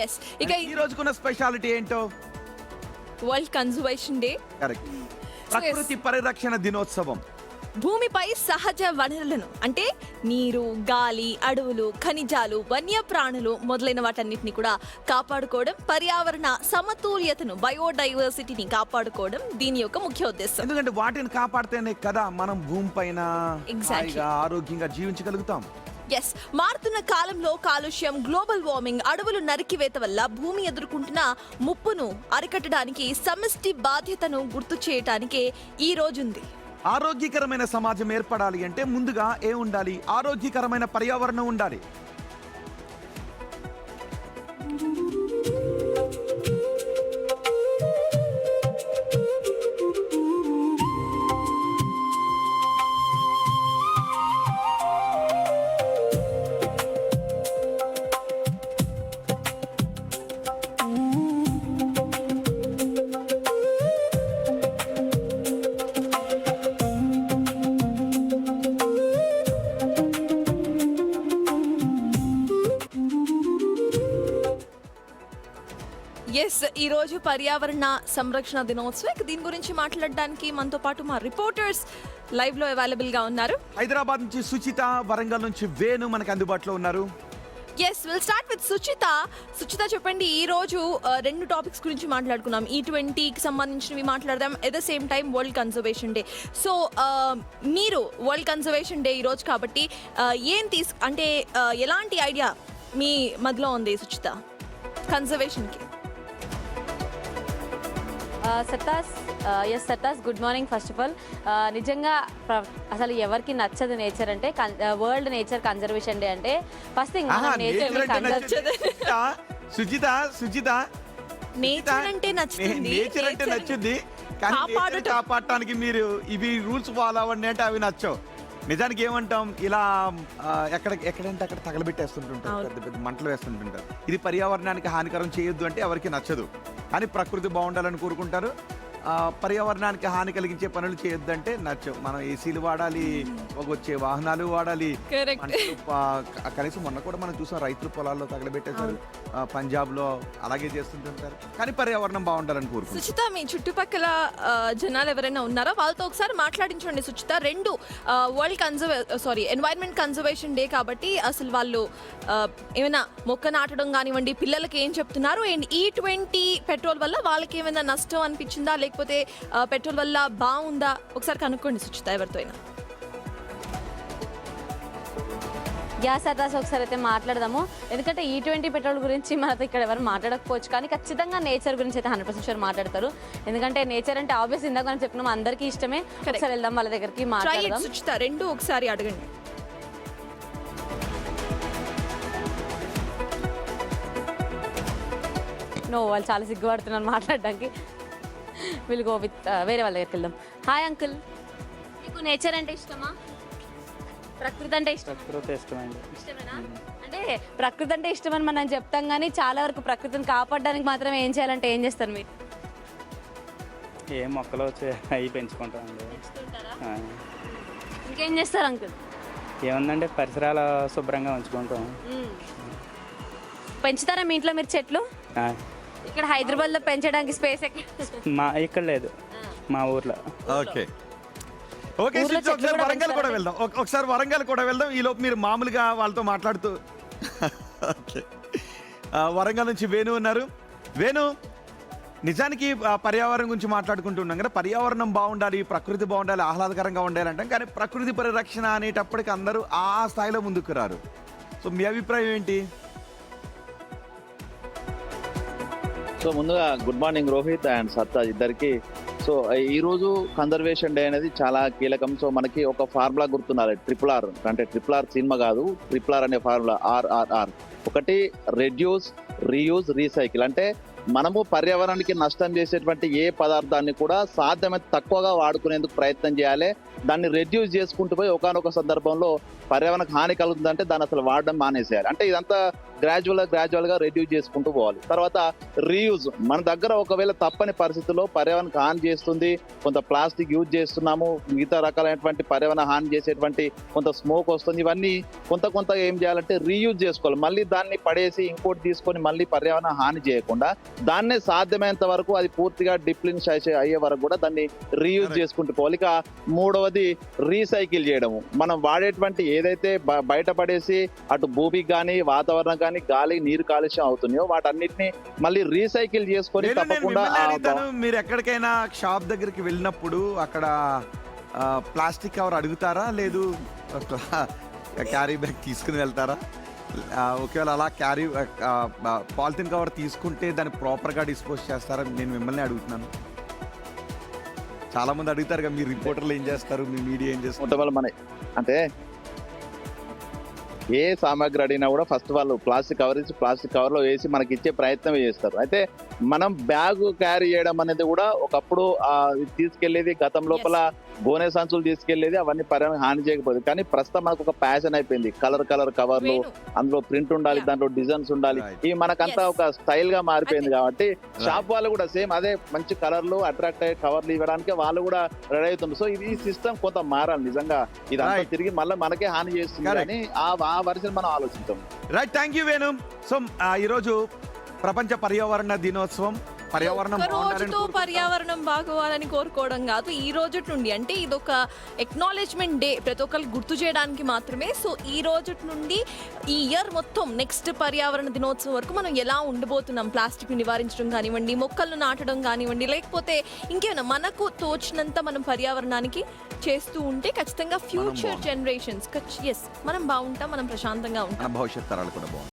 Yes. ఇక ఈ రోజుకున్న speciality ఏంటో? World conservation day. కరెక్ట్. ప్రకృతి పరిరక్షణ దినోత్సవం. భూమిపై సహజ వనరులను అంటే నీరు, గాలి, అడవులు, ఖనిజాలు, వన్యప్రాణులు మొదలైన వాటన్నిటిని కూడా కాపాడుకోవడం, పర్యావరణ సమతుల్యతను, బయోడైవర్సిటీని కాపాడుకోవడం దీని యొక్క ముఖ్య ఉద్దేశం. ఎందుకంటే వాటిని కాపాడితేనే కదా మనం భూమి పైన Exactly. ఆరోగ్యంగా జీవించగలుగుతాం. ఎస్. మారుతున్న కాలంలో కాలుష్యం, గ్లోబల్ వార్మింగ్, అడవులు నరికివేత వల్ల భూమి ఎదుర్కొంటున్న ముప్పును అరికట్టడానికి సమిష్టి బాధ్యతను గుర్తు చేయటానికే ఈ రోజుంది. ఆరోగ్యకరమైన సమాజం ఏర్పడాలి అంటే ముందుగా ఉండాలి? ఆరోగ్యకరమైన పర్యావరణం ఉండాలి. ఎస్, ఈ రోజు పర్యావరణ సంరక్షణ దినోత్సవం. దీని గురించి మాట్లాడడానికి మనతో పాటు మా రిపోర్టర్స్ లైవ్ లో అవైలబుల్ గా ఉన్నారు. హైదరాబాద్ నుంచి సుచిత, వరంగల్ నుంచి వేణు మనకు అందుబాటులో ఉన్నారు. Yes, will start with Suchitha. Suchitha, చెప్పండి, ఈ రోజు రెండు టాపిక్స్ గురించి మాట్లాడుకున్నాం. E20కి సంబంధించినవి మాట్లాడదాం, at the same time world conservation day. So మీరు వరల్డ్ కన్జర్వేషన్ డే ఈ రోజు కాబట్టి అంటే ఎలాంటి ఐడియా మీ మధ్యలో ఉంది సుచిత కన్జర్వేషన్కి? సత్తాస్, good morning. First of all, నిజంగా అసలు ఎవరికి నచ్చదు నేచర్ అంటే. వరల్డ్ నేచర్ కన్జర్వేషన్ డే అంటే ఫస్ట్ థింగ్ సుజిత నేచర్ అంటే నచ్చుద్ది, కానీ కాపాడటానికి మీరు ఇవి రూల్స్ ఫాలో అవ్వండి అంటే అవి నచ్చవు. నిజానికి ఏమంటాం, ఇలా ఎక్కడంటే అక్కడ తగలబెట్టేస్తుంటుంటారు, పెద్ద పెద్ద మంటలు వేస్తుంటుంటారు. ఇది పర్యావరణానికి హానికరం చేయొద్దు అంటే ఎవరికి నచ్చదు. కానీ ప్రకృతి బాగుండాలని కోరుకుంటారు. పర్యావరణానికి హాని కలిగించే పనులు చేయొద్దంటే నచ్చవు. మనం ఏసీలు వాడాలి, వచ్చే వాహనాలు వాడాలి. కనీసం మొన్న కూడా మనం చూసాం, రైతులు పొలాల్లో తగలబెట్టేశారు, పంజాబ్ లో అలాగే చేస్తుంటుంటారు. కానీ పర్యావరణం బాగుండాలని కోరుకుంటారు. సుచిత, మీ చుట్టుపక్కల జనాలు ఎవరైనా ఉన్నారా? వాళ్ళతో ఒకసారి మాట్లాడించండి సుచిత. రెండు ఎన్వైరన్మెంట్ కన్జర్వేషన్ డే కాబట్టి అసలు వాళ్ళు ఏమైనా మొక్క నాటడం కానివ్వండి, పిల్లలకి ఏం చెప్తున్నారు? అండ్ E20 పెట్రోల్ వల్ల వాళ్ళకి ఏమైనా నష్టం అనిపించిందా, లేకపోతే పెట్రోల్ వల్ల బాగుందా? ఒకసారి కనుక్కోండి సుచిత ఎవరితో అయినా. గ్యాస్ అటాస్ ఒకసారి అయితే మాట్లాడదాము. ఎందుకంటే E20 పెట్రోల్ గురించి మనతో ఇక్కడ ఎవరు మాట్లాడకపోవచ్చు, కానీ ఖచ్చితంగా నేచర్ గురించి అయితే 100% షూర్ మాట్లాడతారు. ఎందుకంటే నేచర్ అంటే ఆబ్వియస్ ఇందాక మనం చెప్పినాం, అందరికీ ఇష్టమే. ఒకసారి వెళ్దాం వాళ్ళ దగ్గరికి, మాట్లాడదాం. సుచిత, రెండు ఒకసారి అడగండి. వాళ్ళు చాలా సిగ్గుపడుతున్నారు మాట్లాడడానికి. విల్ గో విత్ వేరే వాళ్ళ దగ్గరికి వెళ్దాం. హాయ్ అంకుల్, మీకు నేచర్ అంటే ఇష్టమా, ప్రకృతి అంటే ఇష్టమేనా? అంటే ప్రకృతి అంటే ఇష్టమని మనం చెప్తాం, కానీ చాలా వరకు ప్రకృతిని కాపాడడానికి మాత్రం ఏం చేయాలంటే ఏం చేస్తారు మీరు? ఏం మొక్కలు అవి పెంచుకుంటామండి. ఇంకేం చేస్తారు అంకుల్? ఏముందంటే పరిసరాలు శుభ్రంగా ఉంచుకుంటాం. పెంచుతారా మీ ఇంట్లో మీరు చెట్లు? ఇక్కడ హైదరాబాద్ లో పెంచడానికి స్పేస్ ఇక్కడ లేదు, మా ఊర్లో. ఓకే, ఒకసారి వరంగల్ కూడా వెళ్దాం. ఈలోపు మీరు మామూలుగా వాళ్ళతో మాట్లాడుతూ. ఓకే, వరంగల్ నుంచి వేణు ఉన్నారు. వేణు, నిజానికి పర్యావరణం గురించి మాట్లాడుకుంటున్నాం కదా. పర్యావరణం బాగుండాలి, ప్రకృతి బాగుండాలి, ఆహ్లాదకరంగా ఉండాలి అంటాం. కానీ ప్రకృతి పరిరక్షణ అనేటప్పటికి అందరూ ఆ స్థాయిలో ముందుకు రారు. సో మీ అభిప్రాయం ఏంటి? సో ముందుగా గుడ్ మార్నింగ్ రోహిత్ అండ్ సత్తా ఇద్దరికి. సో ఈరోజు కన్జర్వేషన్ డే అనేది చాలా కీలకం. సో మనకి ఒక ఫార్ములా గుర్తున్నారు, RRR. అంటే RRR సినిమా కాదు, RRR అనే ఫార్ములా, RRR. ఒకటి రెడ్యూస్, రీయూజ్, రీసైకిల్. అంటే మనము పర్యావరణానికి నష్టం చేసేటువంటి ఏ పదార్థాన్ని కూడా సాధ్యమైతే తక్కువగా వాడుకునేందుకు ప్రయత్నం చేయాలి. దాన్ని రెడ్యూస్ చేసుకుంటూ పోయి ఒకనొక సందర్భంలో పర్యావరణకు హాని కలుగుతుందంటే దాన్ని అసలు వాడడం మానేసేయాలి. అంటే ఇదంతా గ్రాడ్యువల్ గా రెడ్యూస్ చేసుకుంటూ పోవాలి. తర్వాత రీయూజ్, మన దగ్గర ఒకవేళ తప్పని పరిస్థితుల్లో పర్యావరణకు హాని చేస్తుంది, కొంత ప్లాస్టిక్ యూజ్ చేస్తున్నాము, మిగతా రకాలైనటువంటి పర్యావరణ హాని చేసేటువంటి కొంత స్మోక్ వస్తుంది, ఇవన్నీ కొంత ఏం చేయాలంటే రీయూజ్ చేసుకోవాలి. మళ్ళీ దాన్ని పడేసి ఇంకోటి తీసుకొని మళ్ళీ పర్యావరణ హాని చేయకుండా దాన్నే సాధ్యమైనంత వరకు అది పూర్తిగా డిప్లిన్ అయ్యే వరకు కూడా దాన్ని రీయూజ్ చేసుకుంటూ పోవాలి. ఇక మూడవది రీసైకిల్ చేయడము. మనం వాడేటువంటి ఏదైతే బయట పడేసి అటు భూమికి కానీ వాతావరణం కానీ గాలి నీరు కాలుష్యం అవుతున్నాయో వాటన్నిటిని మళ్ళీ రీసైకిల్ చేసుకొని నేను తప్పకుండా మిమ్మల్ని అడుగుతాను, మీరు ఎక్కడికైనా షాప్ దగ్గరికి వెళ్ళినప్పుడు అక్కడ ప్లాస్టిక్ కవర్ అడుగుతారా, లేదు క్యారీ బ్యాగ్ తీసుకుని వెళ్తారా? ఒకవేళ అలా క్యారీ పాలిథిన్ కవర్ తీసుకుంటే దాన్ని ప్రాపర్గా డిస్పోజ్ చేస్తారా? నేను మిమ్మల్ని అడుగుతున్నాను. చాలా మంది అడుగుతారు కదా, మీ రిపోర్టర్లు ఏం చేస్తారు, మీ మీడియా ఏం చేస్తారు? ఉండటం వల్ల మన అంటే ఏ సామాగ్రి అడిగినా కూడా ఫస్ట్ వాళ్ళు ప్లాస్టిక్ కవర్ ఇచ్చి ప్లాస్టిక్ కవర్ లో వేసి మనకి ఇచ్చే ప్రయత్నం చేస్తారు. అయితే మనం బ్యాగ్ క్యారీ చేయడం అనేది కూడా ఒకప్పుడు తీసుకెళ్లేది, గతం లోపల గోనె సంచులు తీసుకెళ్లేది, అవన్నీ పర్యావరణ హాని చేయకపోతుంది. కానీ ప్రస్తుతం మనకు ఒక ప్యాషన్ అయిపోయింది, కలర్ కవర్లు, అందులో ప్రింట్ ఉండాలి, దాంట్లో డిజైన్స్ ఉండాలి, ఇవి మనకంతా ఒక స్టైల్ గా మారిపోయింది. కాబట్టి షాప్ వాళ్ళు కూడా సేమ్ అదే మంచి కలర్లు అట్రాక్ట్ అయ్యే కవర్లు ఇవ్వడానికి వాళ్ళు కూడా రెడీ అవుతుంది. సో ఇది సిస్టమ్ కొంత మారాలి. నిజంగా ఇదంతా తిరిగి మళ్ళీ మనకే హాని చేస్తుంది అని ఆ వరుసను మనం ఆలోచిస్తాం. Right, thank you Venu. So ఈరోజు ప్రపంచ పర్యావరణ దినోత్సవం. పర్యావరణం ఒక్క రోజుతో పర్యావరణం బాగోవాలని కోరుకోవడం కాదు, ఈ రోజు నుండి, అంటే ఇది ఒక ఎక్నాలెడ్జ్మెంట్ డే, ప్రతి ఒక్కరు గుర్తు చేయడానికి మాత్రమే. సో ఈ రోజు నుండి ఈ ఇయర్ మొత్తం నెక్స్ట్ పర్యావరణ దినోత్సవం వరకు మనం ఎలా ఉండబోతున్నాం, ప్లాస్టిక్ నివారించడం కానివ్వండి, మొక్కలను నాటడం కానివ్వండి, లేకపోతే ఇంకేమైనా మనకు తోచినంత మనం పర్యావరణానికి చేస్తూ ఉంటే ఖచ్చితంగా ఫ్యూచర్ జనరేషన్స్ మనం బాగుంటాం, మనం ప్రశాంతంగా ఉంటాం, భవిష్యత్ తరాలు కూడా బాగుంటాయి.